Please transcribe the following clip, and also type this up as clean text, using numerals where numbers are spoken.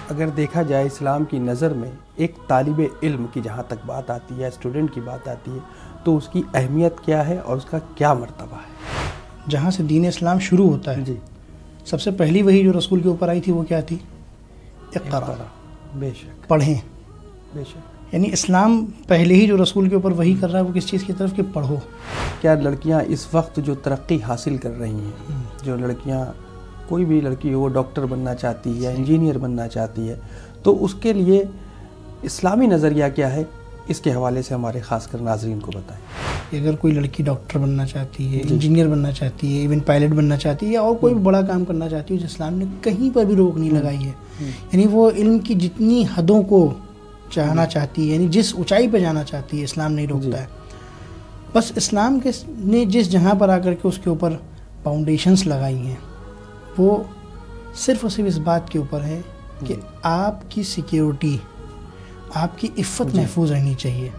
اگر دیکھا جائے اسلام کی نظر میں ایک طالب علم کی جہاں تک بات آتی ہے، اسٹوڈنٹ کی بات آتی ہے، تو اس کی اہمیت کیا ہے اور اس کا کیا مرتبہ ہے؟ جہاں سے دین اسلام شروع ہوتا ہے، جی، سب سے پہلی وہی جو رسول کے اوپر آئی تھی وہ کیا تھی؟ اقرا، بے شک، پڑھیں۔ بے شک۔ یعنی اسلام پہلے ہی جو رسول کے اوپر وہی کر رہا ہے وہ کس چیز کی طرف کہ پڑھو۔ کیا لڑکیاں اس وقت جو ترقی حاصل کر رہی ہیں، جو لڑکیاں، کوئی بھی لڑکی ہو، وہ ڈاکٹر بننا چاہتی ہے یا انجینئر بننا چاہتی ہے، تو اس کے لیے اسلامی نظریہ کیا ہے؟ اس کے حوالے سے ہمارے خاص کر ناظرین کو بتائیں۔ اگر کوئی لڑکی ڈاکٹر بننا چاہتی ہے، انجینئر بننا چاہتی ہے، ایون پائلٹ بننا چاہتی ہے یا اور کوئی بھی بڑا کام کرنا چاہتی ہے، جو اسلام نے کہیں پر بھی روک نہیں لگائی ہے، یعنی وہ علم کی جتنی حدوں کو چاہنا چاہتی ہے، یعنی جس اونچائی پہ جانا چاہتی ہے، اسلام نہیں روکتا ہے۔ بس اسلام کے نے جس جہاں پر آ کر کے اس کے اوپر فاؤنڈیشنز لگائی ہیں، وہ صرف اور صرف اس بات کے اوپر ہے کہ آپ کی سیکیورٹی، آپ کی عفت محفوظ رہنی چاہیے۔